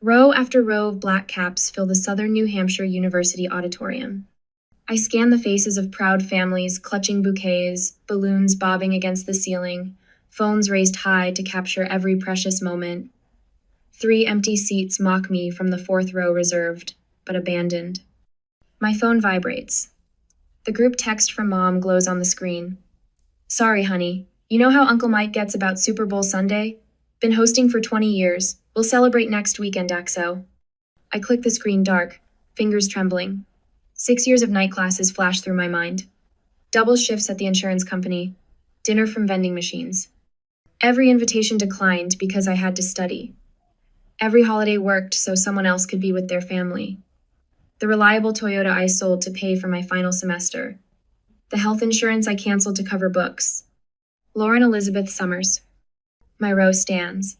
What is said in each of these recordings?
Row after row of black caps fill the Southern New Hampshire University auditorium. I scan the faces of proud families clutching bouquets, balloons bobbing against the ceiling, phones raised high to capture every precious moment. 3 empty seats mock me from the 4th row reserved, but abandoned. My phone vibrates. The group text from Mom glows on the screen. Sorry, honey. You know how Uncle Mike gets about Super Bowl Sunday? Been hosting for 20 years. We'll celebrate next weekend, Axo. I click the screen dark, fingers trembling. 6 years of night classes flash through my mind. Double shifts at the insurance company. Dinner from vending machines. Every invitation declined because I had to study. Every holiday worked so someone else could be with their family. The reliable Toyota I sold to pay for my final semester. The health insurance I canceled to cover books. Lauren Elizabeth Summers. My row stands.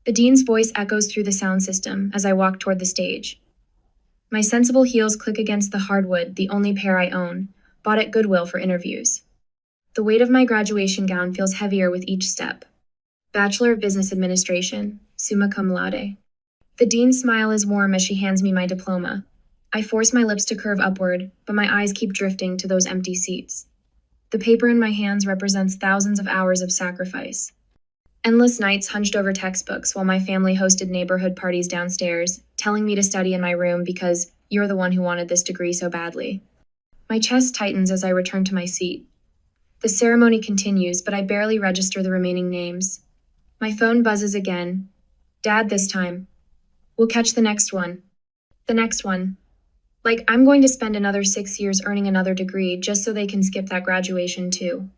The dean's voice echoes through the sound system as I walk toward the stage. My sensible heels click against the hardwood, the only pair I own, bought at Goodwill for interviews. The weight of my graduation gown feels heavier with each step. Bachelor of Business Administration, summa cum laude. The dean's smile is warm as she hands me my diploma. I force my lips to curve upward, but my eyes keep drifting to those empty seats. The paper in my hands represents thousands of hours of sacrifice. Endless nights hunched over textbooks while my family hosted neighborhood parties downstairs, telling me to study in my room because you're the one who wanted this degree so badly. My chest tightens as I return to my seat. The ceremony continues, but I barely register the remaining names. My phone buzzes again. Dad this time. We'll catch the next one. The next one. Like, I'm going to spend another 6 years earning another degree just so they can skip that graduation too.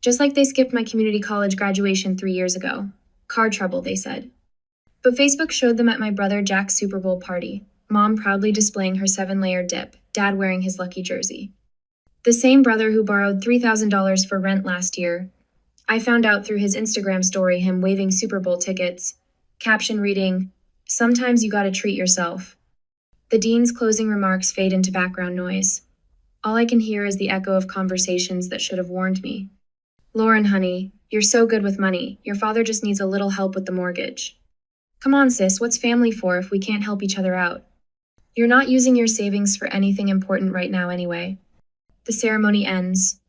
Just like they skipped my community college graduation 3 years ago. Car trouble, they said. But Facebook showed them at my brother Jack's Super Bowl party, Mom proudly displaying her 7-layer dip, Dad wearing his lucky jersey. The same brother who borrowed $3,000 for rent last year. I found out through his Instagram story him waving Super Bowl tickets, caption reading, "Sometimes you gotta treat yourself." The dean's closing remarks fade into background noise. All I can hear is the echo of conversations that should have warned me. Lauren, honey, you're so good with money. Your father just needs a little help with the mortgage. Come on, sis, what's family for if we can't help each other out? You're not using your savings for anything important right now anyway. The ceremony ends.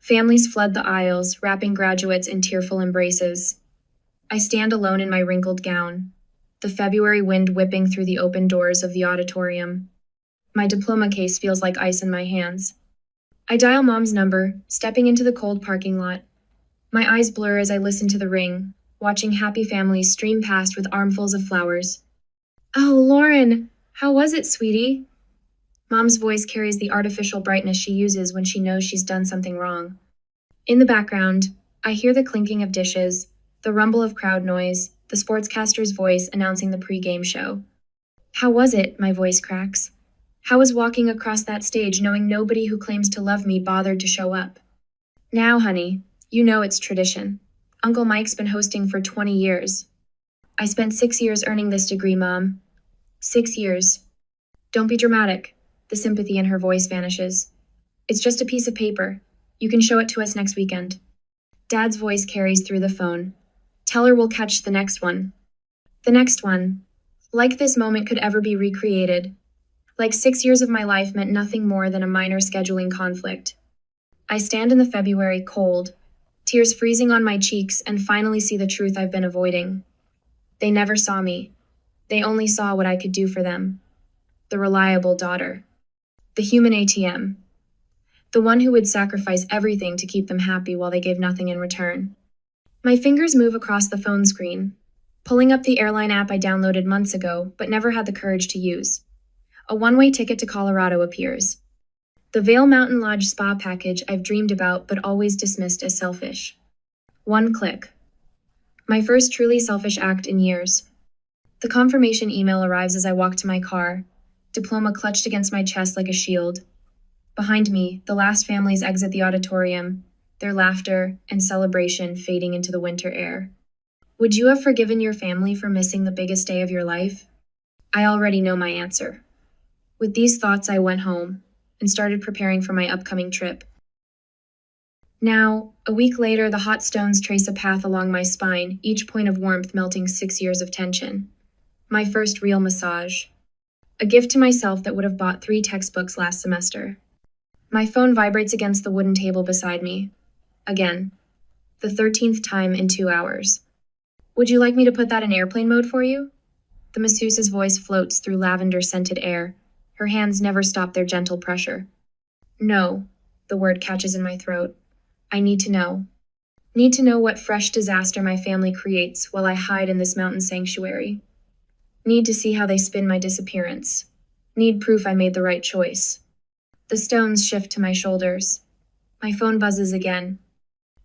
Families flood the aisles, wrapping graduates in tearful embraces. I stand alone in my wrinkled gown, the February wind whipping through the open doors of the auditorium. My diploma case feels like ice in my hands. I dial Mom's number, stepping into the cold parking lot. My eyes blur as I listen to the ring, watching happy families stream past with armfuls of flowers. Oh, Lauren, how was it, sweetie? Mom's voice carries the artificial brightness she uses when she knows she's done something wrong. In the background, I hear the clinking of dishes, the rumble of crowd noise, the sportscaster's voice announcing the pre-game show. How was it? My voice cracks. How was walking across that stage knowing nobody who claims to love me bothered to show up? Now, honey, you know it's tradition. Uncle Mike's been hosting for 20 years. I spent 6 years earning this degree, Mom. 6 years. Don't be dramatic. The sympathy in her voice vanishes. It's just a piece of paper. You can show it to us next weekend. Dad's voice carries through the phone. Tell her we'll catch the next one. The next one. Like this moment could ever be recreated. Like 6 years of my life meant nothing more than a minor scheduling conflict. I stand in the February cold, tears freezing on my cheeks, and finally see the truth I've been avoiding. They never saw me. They only saw what I could do for them. The reliable daughter. The human ATM. The one who would sacrifice everything to keep them happy while they gave nothing in return. My fingers move across the phone screen, pulling up the airline app I downloaded months ago but never had the courage to use. A one-way ticket to Colorado appears. The Vail Mountain Lodge spa package I've dreamed about but always dismissed as selfish. One click. My first truly selfish act in years. The confirmation email arrives as I walk to my car, diploma clutched against my chest like a shield. Behind me, the last families exit the auditorium, their laughter and celebration fading into the winter air. Would you have forgiven your family for missing the biggest day of your life? I already know my answer. With these thoughts, I went home and started preparing for my upcoming trip. Now, a week later, the hot stones trace a path along my spine, each point of warmth melting 6 years of tension. My first real massage. A gift to myself that would have bought 3 textbooks last semester. My phone vibrates against the wooden table beside me. Again. The 13th time in 2 hours. Would you like me to put that in airplane mode for you? The masseuse's voice floats through lavender-scented air. Her hands never stop their gentle pressure. No, the word catches in my throat. I need to know. Need to know what fresh disaster my family creates while I hide in this mountain sanctuary. Need to see how they spin my disappearance. Need proof I made the right choice. The stones shift to my shoulders. My phone buzzes again.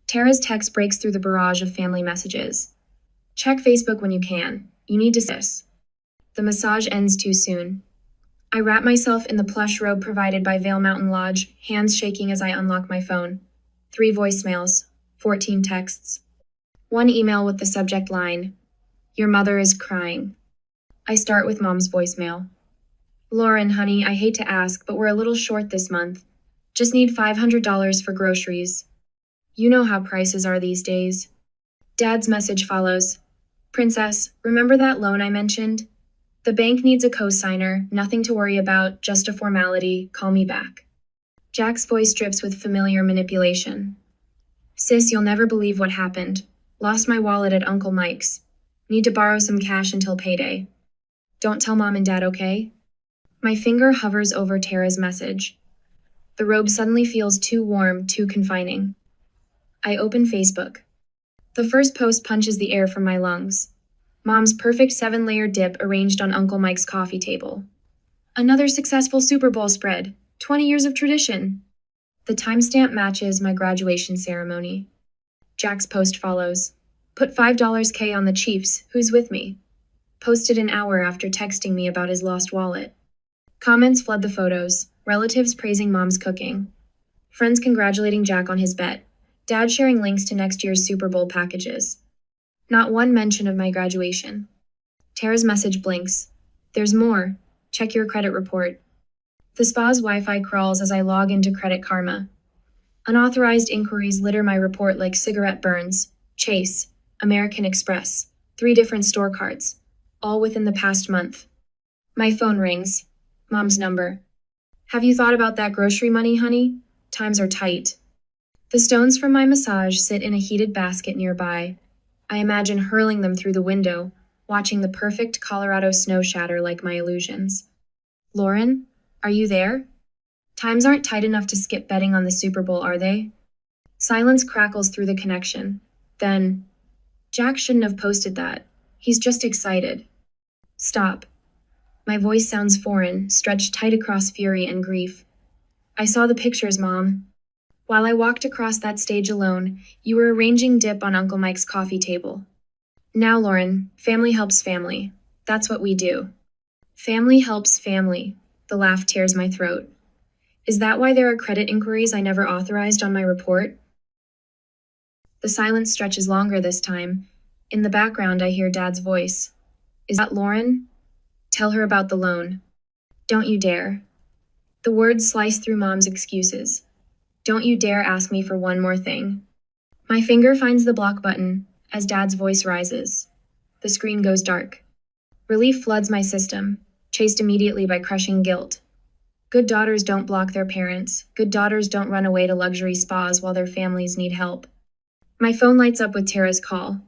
Tara's text breaks through the barrage of family messages. Check Facebook when you can. You need to see this. The massage ends too soon. I wrap myself in the plush robe provided by Vale Mountain Lodge, hands shaking as I unlock my phone. 3 voicemails, 14 texts. 1 email with the subject line, "Your mother is crying." I start with Mom's voicemail. "Lauren, honey, I hate to ask, but we're a little short this month. Just need $500 for groceries. You know how prices are these days." Dad's message follows. "Princess, remember that loan I mentioned? The bank needs a co-signer, nothing to worry about, just a formality, call me back." Jack's voice drips with familiar manipulation. "Sis, you'll never believe what happened. Lost my wallet at Uncle Mike's. Need to borrow some cash until payday. Don't tell Mom and Dad, okay?" My finger hovers over Tara's message. The robe suddenly feels too warm, too confining. I open Facebook. The first post punches the air from my lungs. Mom's perfect 7-layer dip arranged on Uncle Mike's coffee table. Another successful Super Bowl spread. 20 years of tradition. The timestamp matches my graduation ceremony. Jack's post follows. Put $5K on the Chiefs. Who's with me? Posted an hour after texting me about his lost wallet. Comments flood the photos. Relatives praising Mom's cooking. Friends congratulating Jack on his bet. Dad sharing links to next year's Super Bowl packages. Not one mention of my graduation. Tara's message blinks. "There's more. Check your credit report." The spa's Wi-Fi crawls as I log into Credit Karma. Unauthorized inquiries litter my report like cigarette burns. Chase, American Express, 3 different store cards, all within the past month. My phone rings. Mom's number. "Have you thought about that grocery money, honey? Times are tight." The stones from my massage sit in a heated basket nearby. I imagine hurling them through the window, watching the perfect Colorado snow shatter like my illusions. "Lauren, are you there? Times aren't tight enough to skip betting on the Super Bowl, are they?" Silence crackles through the connection. Then, "Jack shouldn't have posted that. He's just excited." Stop. My voice sounds foreign, stretched tight across fury and grief. "I saw the pictures, Mom. While I walked across that stage alone, you were arranging dip on Uncle Mike's coffee table. Now, Lauren, family helps family. That's what we do." Family helps family. The laugh tears my throat. Is that why there are credit inquiries I never authorized on my report? The silence stretches longer this time. In the background, I hear Dad's voice. "Is that Lauren? Tell her about the loan." "Don't you dare." The words slice through Mom's excuses. "Don't you dare ask me for one more thing." My finger finds the block button as Dad's voice rises. The screen goes dark. Relief floods my system, chased immediately by crushing guilt. Good daughters don't block their parents. Good daughters don't run away to luxury spas while their families need help. My phone lights up with Tara's call.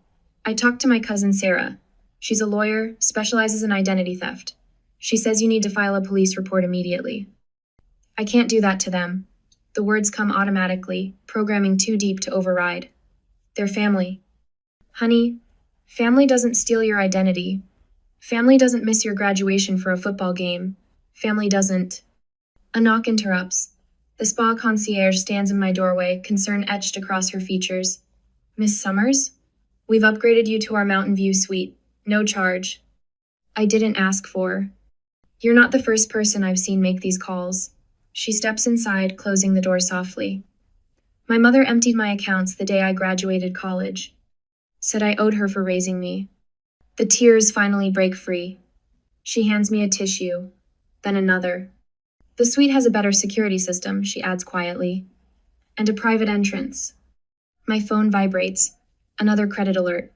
I talk to my cousin Sarah. She's a lawyer, specializes in identity theft. She says you need to file a police report immediately. I can't do that to them. The words come automatically, programming too deep to override. They're family. Honey, family doesn't steal your identity. Family doesn't miss your graduation for a football game. Family doesn't. A knock interrupts. The spa concierge stands in my doorway, concern etched across her features. "Miss Summers? We've upgraded you to our Mountain View suite. No charge." I didn't ask for. "You're not the first person I've seen make these calls." She steps inside, closing the door softly. "My mother emptied my accounts the day I graduated college. Said I owed her for raising me." The tears finally break free. She hands me a tissue, then another. "The suite has a better security system," she adds quietly. "And a private entrance." My phone vibrates. Another credit alert.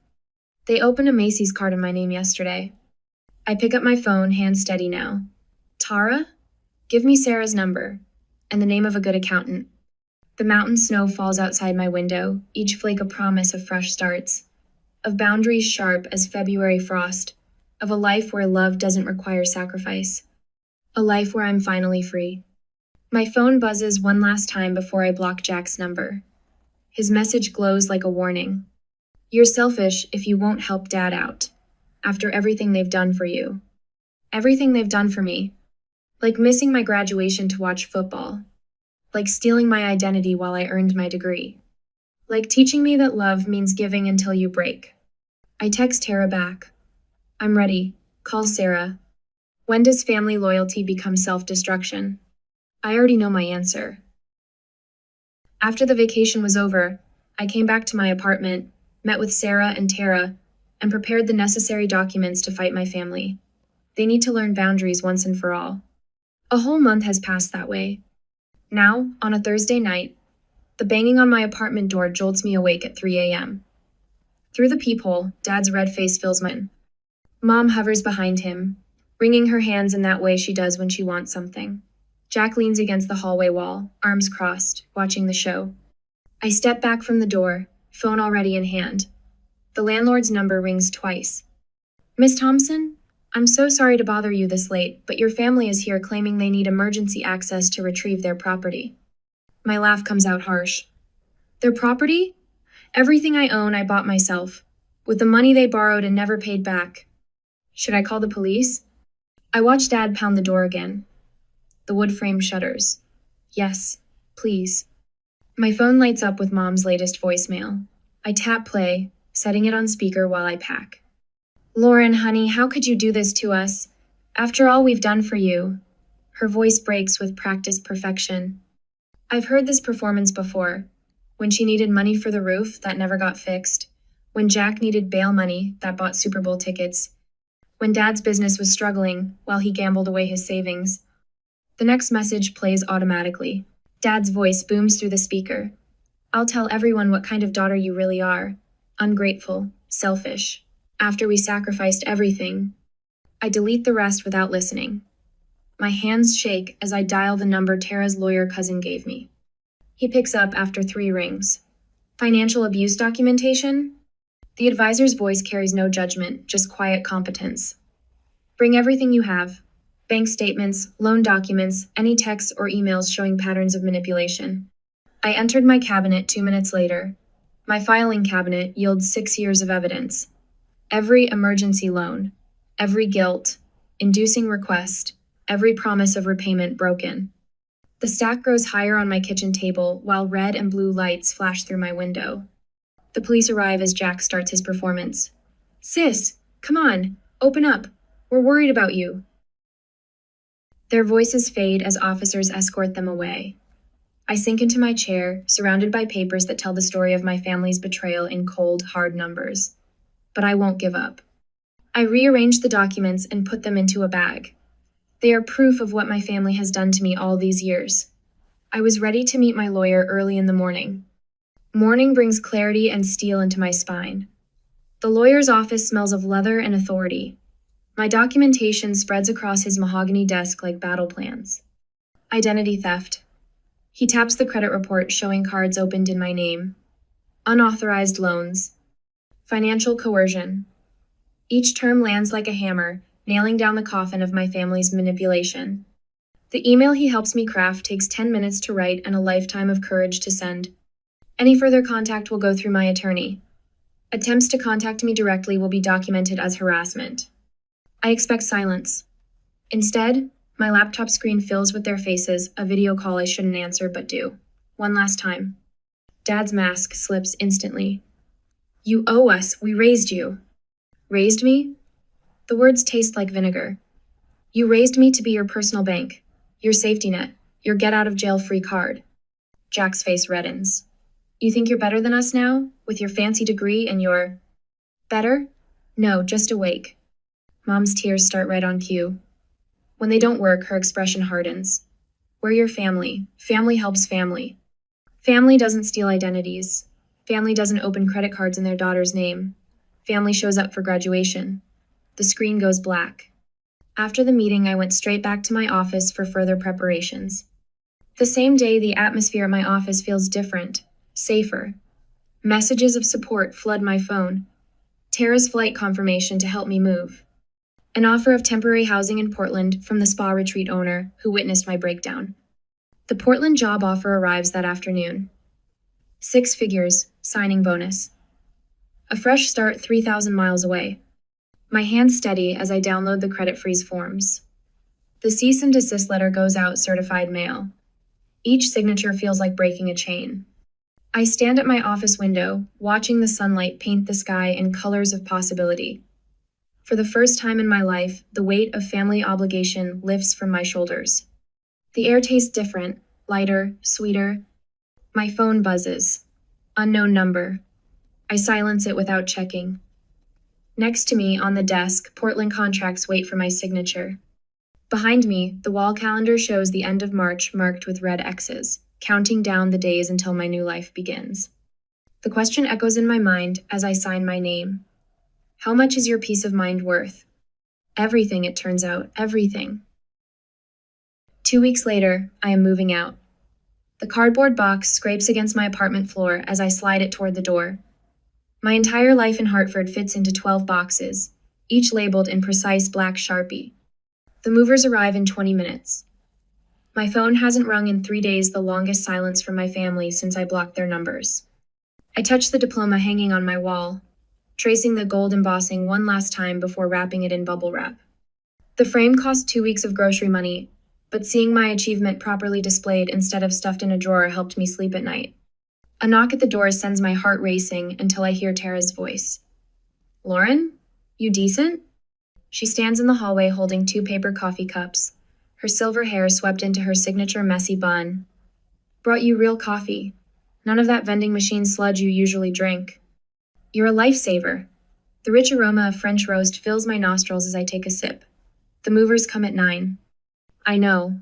"They opened a Macy's card in my name yesterday." I pick up my phone, hands steady now. Tara? Give me Sarah's number, and the name of a good accountant. The mountain snow falls outside my window, each flake a promise of fresh starts, of boundaries sharp as February frost, of a life where love doesn't require sacrifice, a life where I'm finally free. My phone buzzes one last time before I block Jack's number. His message glows like a warning. You're selfish if you won't help Dad out, after everything they've done for you. Everything they've done for me. Like missing my graduation to watch football. Like stealing my identity while I earned my degree. Like teaching me that love means giving until you break. I text Tara back. I'm ready. Call Sarah. When does family loyalty become self-destruction? I already know my answer. After the vacation was over, I came back to my apartment, met with Sarah and Tara, and prepared the necessary documents to fight my family. They need to learn boundaries once and for all. A whole month has passed that way. Now, on a Thursday night, the banging on my apartment door jolts me awake at 3 a.m. Through the peephole, Dad's red face fills my mind. Mom hovers behind him, wringing her hands in that way she does when she wants something. Jack leans against the hallway wall, arms crossed, watching the show. I step back from the door, phone already in hand. The landlord's number rings twice. Miss Thompson? I'm so sorry to bother you this late, but your family is here claiming they need emergency access to retrieve their property. My laugh comes out harsh. Their property? Everything I own I bought myself, with the money they borrowed and never paid back. Should I call the police? I watch Dad pound the door again. The wood frame shudders. Yes, please. My phone lights up with Mom's latest voicemail. I tap play, setting it on speaker while I pack. Lauren, honey, how could you do this to us? After all we've done for you. Her voice breaks with practiced perfection. I've heard this performance before. When she needed money for the roof, that never got fixed. When Jack needed bail money, that bought Super Bowl tickets. When Dad's business was struggling, while he gambled away his savings. The next message plays automatically. Dad's voice booms through the speaker. I'll tell everyone what kind of daughter you really are. Ungrateful, selfish. After we sacrificed everything. I delete the rest without listening. My hands shake as I dial the number Tara's lawyer cousin gave me. He picks up after 3 rings. Financial abuse documentation? The advisor's voice carries no judgment, just quiet competence. Bring everything you have. Bank statements, loan documents, any texts or emails showing patterns of manipulation. I entered my cabinet 2 minutes later. My filing cabinet yields 6 years of evidence. Every emergency loan, every guilt, inducing request, every promise of repayment broken. The stack grows higher on my kitchen table while red and blue lights flash through my window. The police arrive as Jack starts his performance. Sis, come on, open up. We're worried about you. Their voices fade as officers escort them away. I sink into my chair, surrounded by papers that tell the story of my family's betrayal in cold, hard numbers. But I won't give up. I rearrange the documents and put them into a bag. They are proof of what my family has done to me all these years. I was ready to meet my lawyer early in the morning. Morning brings clarity and steel into my spine. The lawyer's office smells of leather and authority. My documentation spreads across his mahogany desk like battle plans. Identity theft. He taps the credit report showing cards opened in my name. Unauthorized loans. Financial coercion. Each term lands like a hammer, nailing down the coffin of my family's manipulation. The email he helps me craft takes 10 minutes to write and a lifetime of courage to send. Any further contact will go through my attorney. Attempts to contact me directly will be documented as harassment. I expect silence. Instead, my laptop screen fills with their faces, a video call I shouldn't answer but do. One last time. Dad's mask slips instantly. You owe us. We raised you. Raised me? The words taste like vinegar. You raised me to be your personal bank, your safety net, your get-out-of-jail-free card. Jack's face reddens. You think you're better than us now, with your fancy degree and your... Better? No, just awake. Mom's tears start right on cue. When they don't work, her expression hardens. We're your family. Family helps family. Family doesn't steal identities. Family doesn't open credit cards in their daughter's name. Family shows up for graduation. The screen goes black. After the meeting, I went straight back to my office for further preparations. The same day, the atmosphere at my office feels different, safer. Messages of support flood my phone. Tara's flight confirmation to help me move. An offer of temporary housing in Portland from the spa retreat owner who witnessed my breakdown. The Portland job offer arrives that afternoon. 6 figures, signing bonus. A fresh start 3,000 miles away. My hands steady as I download the credit freeze forms. The cease and desist letter goes out certified mail. Each signature feels like breaking a chain. I stand at my office window, watching the sunlight paint the sky in colors of possibility. For the first time in my life, the weight of family obligation lifts from my shoulders. The air tastes different, lighter, sweeter. My phone buzzes. Unknown number. I silence it without checking. Next to me, on the desk, Portland contracts wait for my signature. Behind me, the wall calendar shows the end of March marked with red X's, counting down the days until my new life begins. The question echoes in my mind as I sign my name. How much is your peace of mind worth? Everything, it turns out, everything. 2 weeks later, I am moving out. The cardboard box scrapes against my apartment floor as I slide it toward the door. My entire life in Hartford fits into 12 boxes, each labeled in precise black Sharpie. The movers arrive in 20 minutes. My phone hasn't rung in 3 days, the longest silence from my family since I blocked their numbers. I touch the diploma hanging on my wall, tracing the gold embossing one last time before wrapping it in bubble wrap. The frame cost 2 weeks of grocery money, but seeing my achievement properly displayed instead of stuffed in a drawer helped me sleep at night. A knock at the door sends my heart racing until I hear Tara's voice. Lauren? You decent? She stands in the hallway holding 2 paper coffee cups, her silver hair swept into her signature messy bun. Brought you real coffee. None of that vending machine sludge you usually drink. You're a lifesaver. The rich aroma of French roast fills my nostrils as I take a sip. The movers come at 9. I know.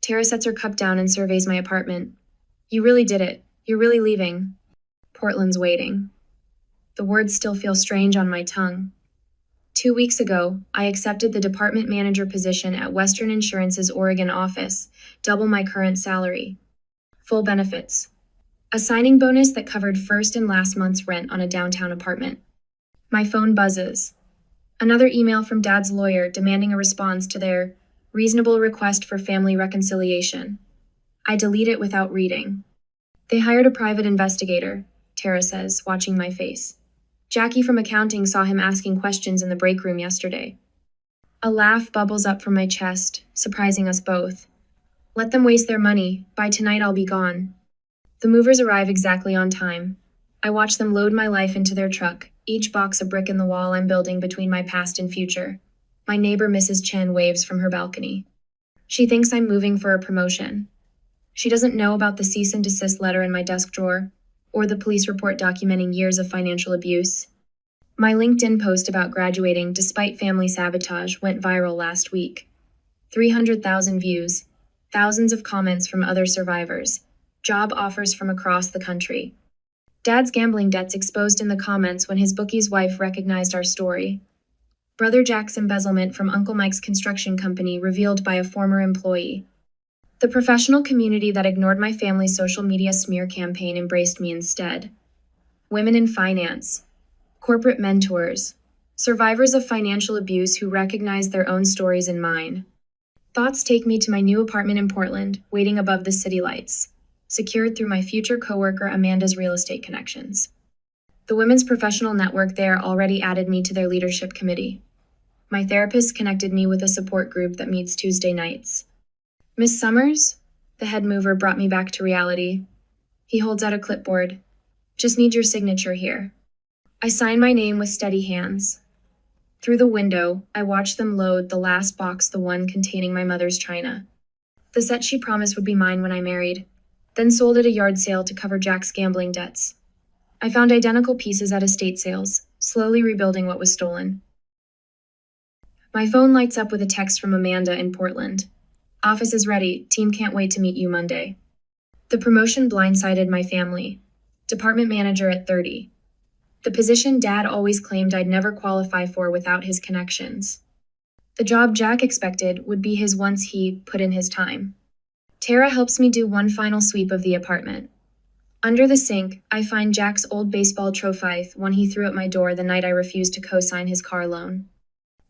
Tara sets her cup down and surveys my apartment. You really did it. You're really leaving. Portland's waiting. The words still feel strange on my tongue. 2 weeks ago, I accepted the department manager position at Western Insurance's Oregon office, double my current salary. Full benefits. A signing bonus that covered first and last month's rent on a downtown apartment. My phone buzzes. Another email from Dad's lawyer demanding a response to their reasonable request for family reconciliation. I delete it without reading. They hired a private investigator, Tara says, watching my face. Jackie from accounting saw him asking questions in the break room yesterday. A laugh bubbles up from my chest, surprising us both. Let them waste their money. By tonight I'll be gone. The movers arrive exactly on time. I watch them load my life into their truck, each box a brick in the wall I'm building between my past and future. My neighbor Mrs. Chen waves from her balcony. She thinks I'm moving for a promotion. She doesn't know about the cease and desist letter in my desk drawer, or the police report documenting years of financial abuse. My LinkedIn post about graduating despite family sabotage went viral last week. 300,000 views, thousands of comments from other survivors, job offers from across the country. Dad's gambling debts exposed in the comments when his bookie's wife recognized our story. Brother Jack's embezzlement from Uncle Mike's construction company revealed by a former employee. The professional community that ignored my family's social media smear campaign embraced me instead. Women in finance, corporate mentors, survivors of financial abuse who recognized their own stories in mine. Thoughts take me to my new apartment in Portland, waiting above the city lights, secured through my future coworker Amanda's real estate connections. The women's professional network there already added me to their leadership committee. My therapist connected me with a support group that meets Tuesday nights. Miss Summers, the head mover, brought me back to reality. He holds out a clipboard. Just need your signature here. I sign my name with steady hands. Through the window, I watch them load the last box, the one containing my mother's china. The set she promised would be mine when I married, then sold at a yard sale to cover Jack's gambling debts. I found identical pieces at estate sales, slowly rebuilding what was stolen. My phone lights up with a text from Amanda in Portland. Office is ready. Team can't wait to meet you Monday. The promotion blindsided my family. Department manager at 30. The position Dad always claimed I'd never qualify for without his connections. The job Jack expected would be his once he put in his time. Tara helps me do one final sweep of the apartment. Under the sink, I find Jack's old baseball trophy, one he threw at my door the night I refused to co-sign his car loan.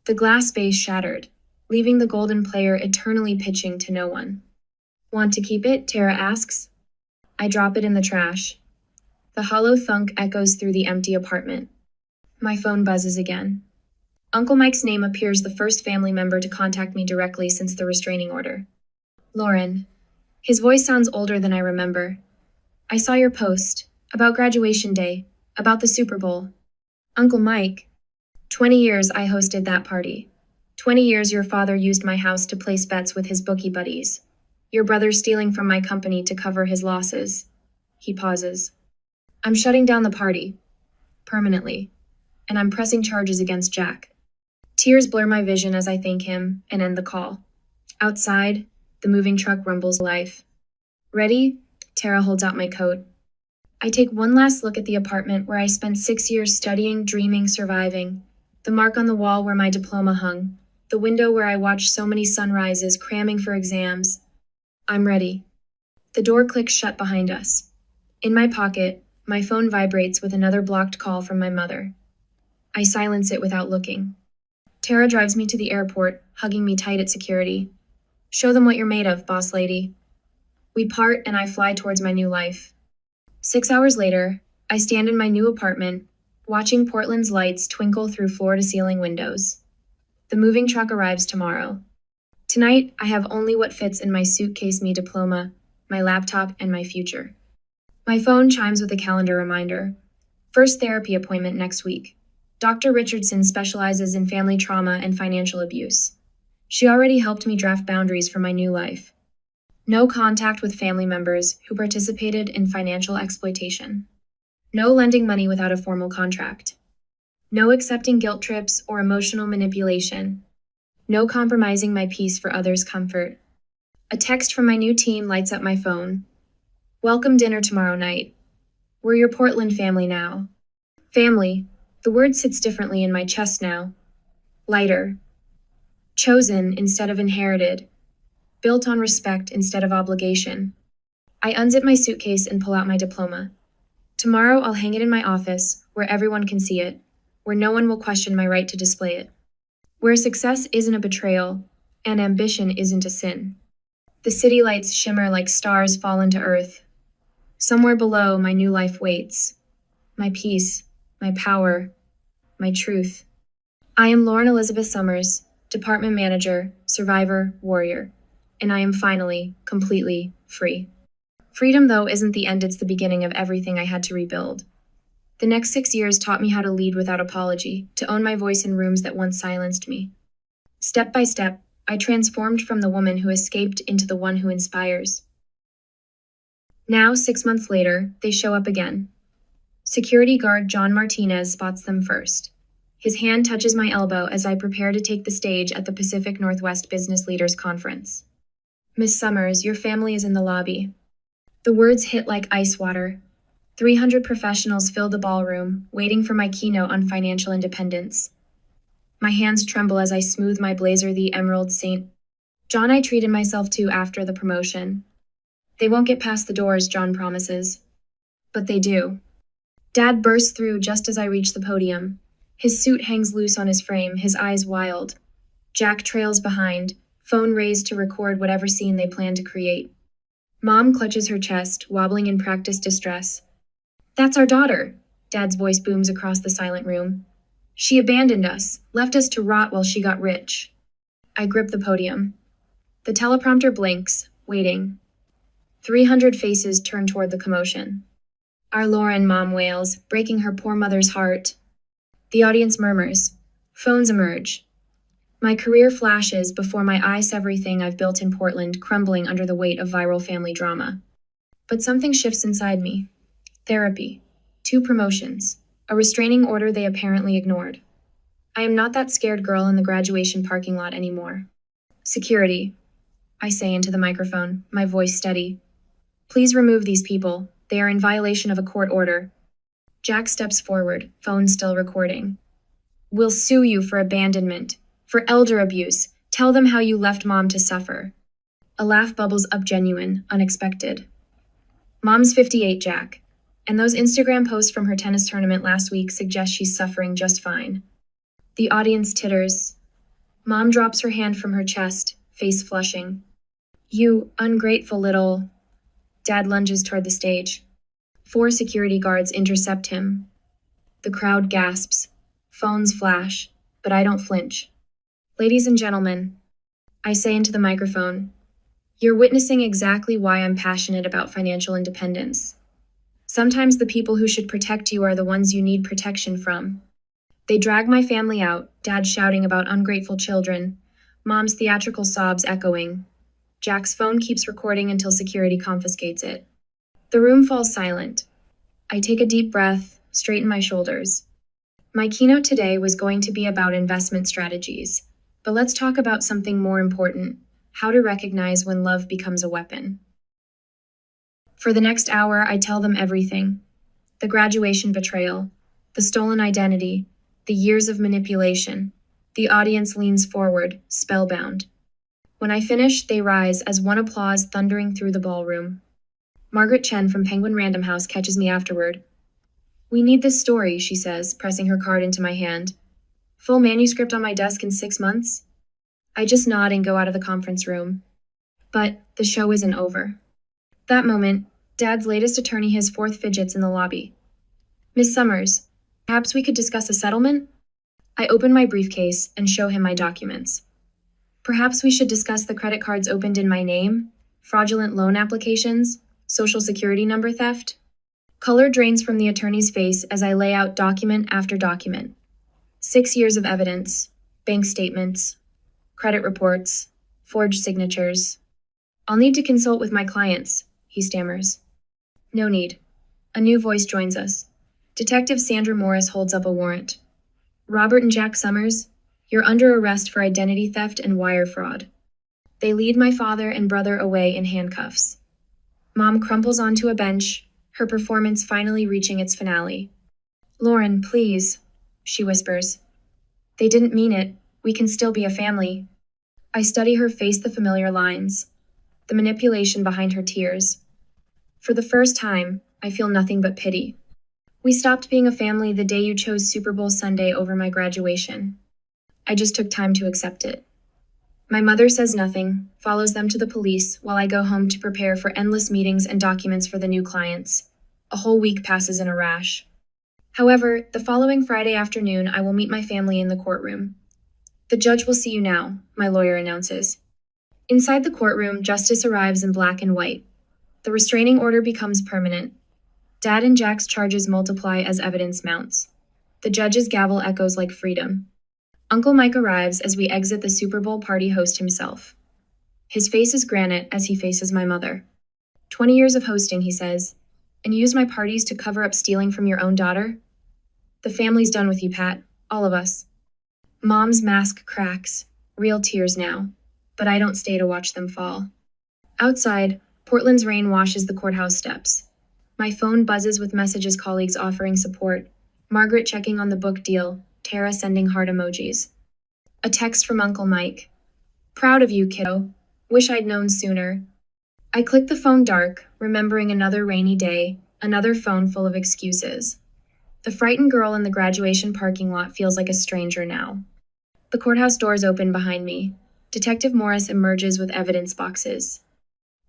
The glass vase shattered, leaving the golden player eternally pitching to no one. Want to keep it? Tara asks. I drop it in the trash. The hollow thunk echoes through the empty apartment. My phone buzzes again. Uncle Mike's name appears the first family member to contact me directly since the restraining order. Lauren. His voice sounds older than I remember. I saw your post, about graduation day, about the Super Bowl. Uncle Mike. 20 years I hosted that party. 20 years your father used my house to place bets with his bookie buddies. Your brother stealing from my company to cover his losses. He pauses. I'm shutting down the party. Permanently. And I'm pressing charges against Jack. Tears blur my vision as I thank him and end the call. Outside, the moving truck rumbles life. Ready? Tara holds out my coat. I take one last look at the apartment where I spent 6 years studying, dreaming, surviving. The mark on the wall where my diploma hung. The window where I watched so many sunrises, cramming for exams. I'm ready. The door clicks shut behind us. In my pocket, my phone vibrates with another blocked call from my mother. I silence it without looking. Tara drives me to the airport, hugging me tight at security. Show them what you're made of, boss lady. We part and I fly towards my new life. 6 hours later, I stand in my new apartment, watching Portland's lights twinkle through floor-to-ceiling windows. The moving truck arrives tomorrow. Tonight, I have only what fits in my suitcase me diploma, my laptop, and my future. My phone chimes with a calendar reminder. First therapy appointment next week. Dr. Richardson specializes in family trauma and financial abuse. She already helped me draft boundaries for my new life. No contact with family members who participated in financial exploitation. No lending money without a formal contract. No accepting guilt trips or emotional manipulation. No compromising my peace for others' comfort. A text from my new team lights up my phone. Welcome dinner tomorrow night. We're your Portland family now. Family. The word sits differently in my chest now. Lighter. Chosen instead of inherited. Built on respect instead of obligation. I unzip my suitcase and pull out my diploma. Tomorrow I'll hang it in my office, where everyone can see it, where no one will question my right to display it. Where success isn't a betrayal, and ambition isn't a sin. The city lights shimmer like stars fall into earth. Somewhere below, my new life waits. My peace, my power, my truth. I am Lauren Elizabeth Summers, department manager, survivor, warrior. And I am finally, completely free. Freedom, though, isn't the end, it's the beginning of everything I had to rebuild. The next 6 years taught me how to lead without apology, to own my voice in rooms that once silenced me. Step by step, I transformed from the woman who escaped into the one who inspires. Now, 6 months later, they show up again. Security guard John Martinez spots them first. His hand touches my elbow as I prepare to take the stage at the Pacific Northwest Business Leaders Conference. Miss Summers, your family is in the lobby. The words hit like ice water. 300 professionals fill the ballroom, waiting for my keynote on financial independence. My hands tremble as I smooth my blazer, the Emerald St. John I treated myself to after the promotion. They won't get past the doors, John promises. But they do. Dad bursts through just as I reach the podium. His suit hangs loose on his frame, his eyes wild. Jack trails behind, phone raised to record whatever scene they plan to create. Mom clutches her chest, wobbling in practiced distress. That's our daughter, Dad's voice booms across the silent room. She abandoned us, left us to rot while she got rich. I grip the podium. The teleprompter blinks, waiting. 300 faces turn toward the commotion. Our Lauren, Mom wails, breaking her poor mother's heart. The audience murmurs. Phones emerge. My career flashes before my eyes, everything I've built in Portland crumbling under the weight of viral family drama. But something shifts inside me. Therapy. 2 promotions. A restraining order they apparently ignored. I am not that scared girl in the graduation parking lot anymore. Security. I say into the microphone, my voice steady. Please remove these people. They are in violation of a court order. Jack steps forward, phone still recording. We'll sue you for abandonment. For elder abuse, tell them how you left Mom to suffer. A laugh bubbles up, genuine, unexpected. Mom's 58, Jack. And those Instagram posts from her tennis tournament last week suggest she's suffering just fine. The audience titters. Mom drops her hand from her chest, face flushing. You ungrateful little... Dad lunges toward the stage. 4 security guards intercept him. The crowd gasps. Phones flash, but I don't flinch. Ladies and gentlemen, I say into the microphone, you're witnessing exactly why I'm passionate about financial independence. Sometimes the people who should protect you are the ones you need protection from. They drag my family out, Dad shouting about ungrateful children, Mom's theatrical sobs echoing. Jack's phone keeps recording until security confiscates it. The room falls silent. I take a deep breath, straighten my shoulders. My keynote today was going to be about investment strategies, but let's talk about something more important, how to recognize when love becomes a weapon. For the next hour, I tell them everything. The graduation betrayal, the stolen identity, the years of manipulation. The audience leans forward, spellbound. When I finish, they rise as one applause thundering through the ballroom. Margaret Chen from Penguin Random House catches me afterward. We need this story, she says, pressing her card into my hand. Full manuscript on my desk in 6 months? I just nod and go out of the conference room. But the show isn't over. That moment, Dad's latest attorney has fourth fidgets in the lobby. Miss Summers, perhaps we could discuss a settlement? I open my briefcase and show him my documents. Perhaps we should discuss the credit cards opened in my name, fraudulent loan applications, social security number theft. Color drains from the attorney's face as I lay out document after document. 6 years of evidence, bank statements, credit reports, forged signatures. I'll need to consult with my clients, he stammers. No need. A new voice joins us. Detective Sandra Morris holds up a warrant. Robert and Jack Summers, you're under arrest for identity theft and wire fraud. They lead my father and brother away in handcuffs. Mom crumples onto a bench, her performance finally reaching its finale. Lauren, please, she whispers. They didn't mean it. We can still be a family. I study her face, the familiar lines, the manipulation behind her tears. For the first time, I feel nothing but pity. We stopped being a family the day you chose Super Bowl Sunday over my graduation. I just took time to accept it. My mother says nothing, follows them to the police while I go home to prepare for endless meetings and documents for the new clients. A whole week passes in a rash. However, the following Friday afternoon, I will meet my family in the courtroom. The judge will see you now, my lawyer announces. Inside the courtroom, justice arrives in black and white. The restraining order becomes permanent. Dad and Jack's charges multiply as evidence mounts. The judge's gavel echoes like freedom. Uncle Mike arrives as we exit the Super Bowl party host himself. His face is granite as he faces my mother. 20 years of hosting, he says, and you use my parties to cover up stealing from your own daughter? The family's done with you, Pat. All of us. Mom's mask cracks. Real tears now. But I don't stay to watch them fall. Outside, Portland's rain washes the courthouse steps. My phone buzzes with messages, colleagues offering support. Margaret checking on the book deal. Tara sending heart emojis. A text from Uncle Mike. Proud of you, kiddo. Wish I'd known sooner. I click the phone dark, remembering another rainy day, another phone full of excuses. The frightened girl in the graduation parking lot feels like a stranger now. The courthouse doors open behind me. Detective Morris emerges with evidence boxes.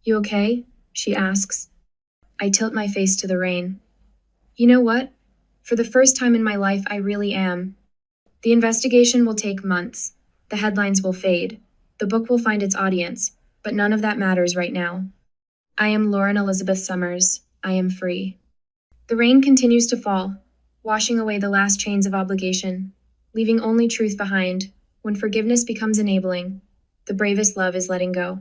You okay? She asks. I tilt my face to the rain. You know what? For the first time in my life, I really am. The investigation will take months. The headlines will fade. The book will find its audience, but none of that matters right now. I am Lauren Elizabeth Summers. I am free. The rain continues to fall, washing away the last chains of obligation, leaving only truth behind. When forgiveness becomes enabling, the bravest love is letting go.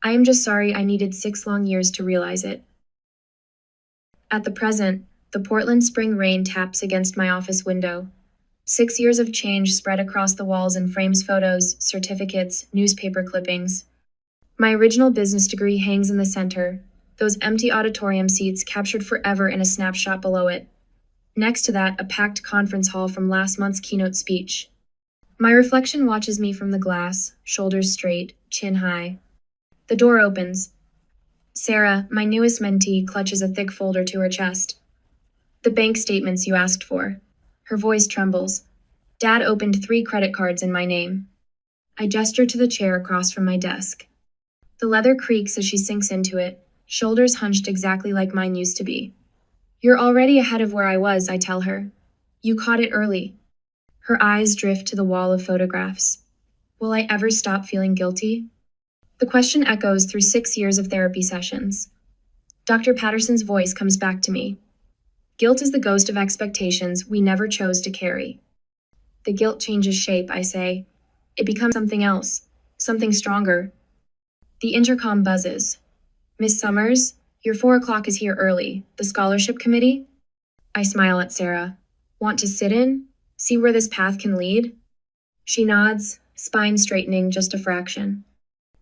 I am just sorry I needed 6 long years to realize it. At the present, the Portland spring rain taps against my office window. 6 years of change spread across the walls and frames photos, certificates, newspaper clippings. My original business degree hangs in the center, those empty auditorium seats captured forever in a snapshot below it. Next to that, a packed conference hall from last month's keynote speech. My reflection watches me from the glass, shoulders straight, chin high. The door opens. Sarah, my newest mentee, clutches a thick folder to her chest. The bank statements you asked for. Her voice trembles. Dad opened 3 credit cards in my name. I gesture to the chair across from my desk. The leather creaks as she sinks into it, shoulders hunched exactly like mine used to be. You're already ahead of where I was, I tell her. You caught it early. Her eyes drift to the wall of photographs. Will I ever stop feeling guilty? The question echoes through 6 years of therapy sessions. Dr. Patterson's voice comes back to me. Guilt is the ghost of expectations we never chose to carry. The guilt changes shape, I say. It becomes something else, something stronger. The intercom buzzes. Miss Summers, your 4 o'clock is here early. The scholarship committee? I smile at Sarah. Want to sit in? See where this path can lead? She nods, spine straightening just a fraction.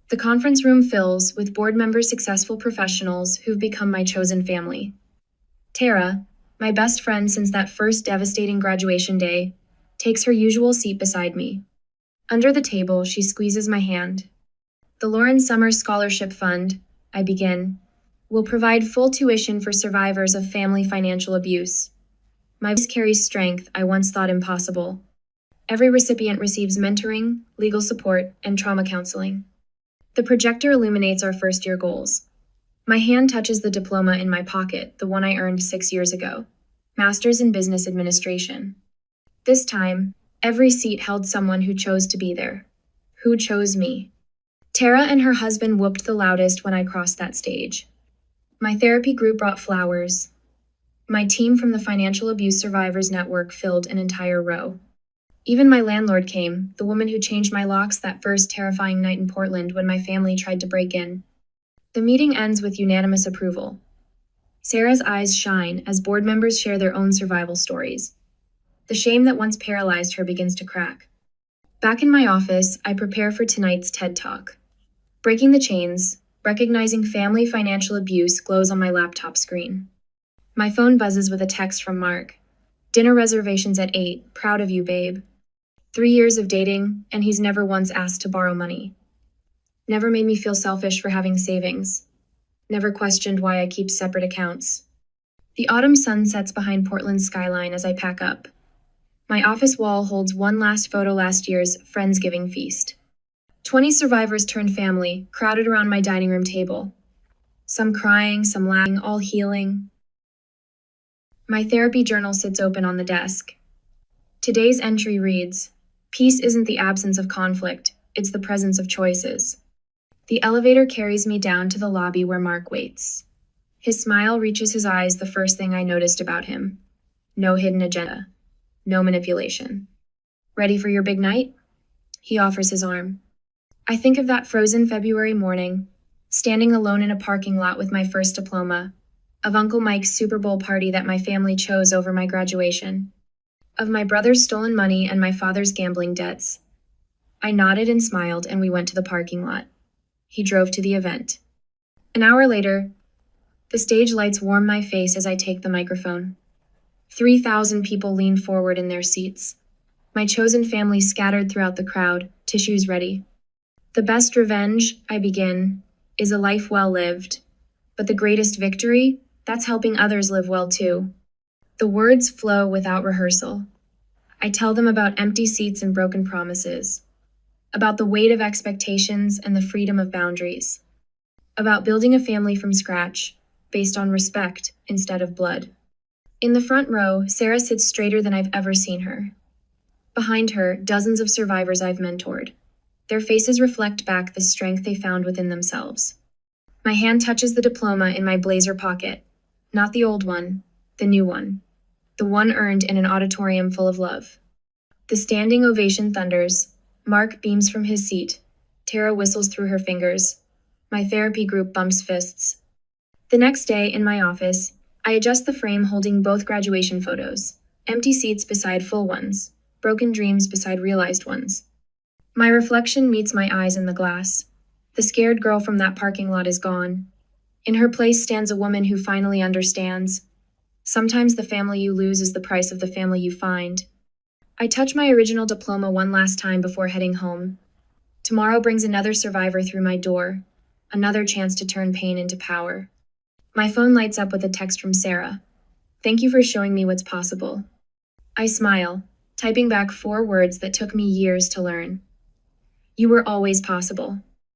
The conference room fills with board members, successful professionals who've become my chosen family. Tara, my best friend since that first devastating graduation day, takes her usual seat beside me. Under the table, she squeezes my hand. The Lauren Summers Scholarship Fund, I begin, will provide full tuition for survivors of family financial abuse. My voice carries strength I once thought impossible. Every recipient receives mentoring, legal support, and trauma counseling. The projector illuminates our first-year goals. My hand touches the diploma in my pocket, the one I earned 6 years ago. Master's in Business Administration. This time, every seat held someone who chose to be there. Who chose me? Tara and her husband whooped the loudest when I crossed that stage. My therapy group brought flowers. My team from the Financial Abuse Survivors Network filled an entire row. Even my landlord came, the woman who changed my locks that first terrifying night in Portland when my family tried to break in. The meeting ends with unanimous approval. Sarah's eyes shine as board members share their own survival stories. The shame that once paralyzed her begins to crack. Back in my office, I prepare for tonight's TED Talk. Breaking the chains, recognizing family financial abuse glows on my laptop screen. My phone buzzes with a text from Mark. Dinner reservations at 8, proud of you, babe. 3 years of dating, and he's never once asked to borrow money. Never made me feel selfish for having savings. Never questioned why I keep separate accounts. The autumn sun sets behind Portland's skyline as I pack up. My office wall holds one last photo last year's Friendsgiving feast. 20 survivors turned family, crowded around my dining room table. Some crying, some laughing, all healing. My therapy journal sits open on the desk. Today's entry reads, "Peace isn't the absence of conflict, it's the presence of choices." The elevator carries me down to the lobby where Mark waits. His smile reaches his eyes the first thing I noticed about him. No hidden agenda. No manipulation. Ready for your big night? He offers his arm. I think of that frozen February morning, standing alone in a parking lot with my first diploma, of Uncle Mike's Super Bowl party that my family chose over my graduation, of my brother's stolen money and my father's gambling debts. I nodded and smiled, and we went to the parking lot. He drove to the event. An hour later, the stage lights warm my face as I take the microphone. 3,000 people lean forward in their seats. My chosen family scattered throughout the crowd, tissues ready. The best revenge, I begin, is a life well lived. But the greatest victory, that's helping others live well too. The words flow without rehearsal. I tell them about empty seats and broken promises, about the weight of expectations and the freedom of boundaries, about building a family from scratch, based on respect instead of blood. In the front row, Sarah sits straighter than I've ever seen her. Behind her, dozens of survivors I've mentored. Their faces reflect back the strength they found within themselves. My hand touches the diploma in my blazer pocket. Not the old one, the new one. The one earned in an auditorium full of love. The standing ovation thunders. Mark beams from his seat. Tara whistles through her fingers. My therapy group bumps fists. The next day, in my office, I adjust the frame holding both graduation photos. Empty seats beside full ones. Broken dreams beside realized ones. My reflection meets my eyes in the glass. The scared girl from that parking lot is gone. In her place stands a woman who finally understands. Sometimes the family you lose is the price of the family you find. I touch my original diploma one last time before heading home. Tomorrow brings another survivor through my door, another chance to turn pain into power. My phone lights up with a text from Sarah. Thank you for showing me what's possible. I smile, typing back 4 words that took me years to learn. You were always possible.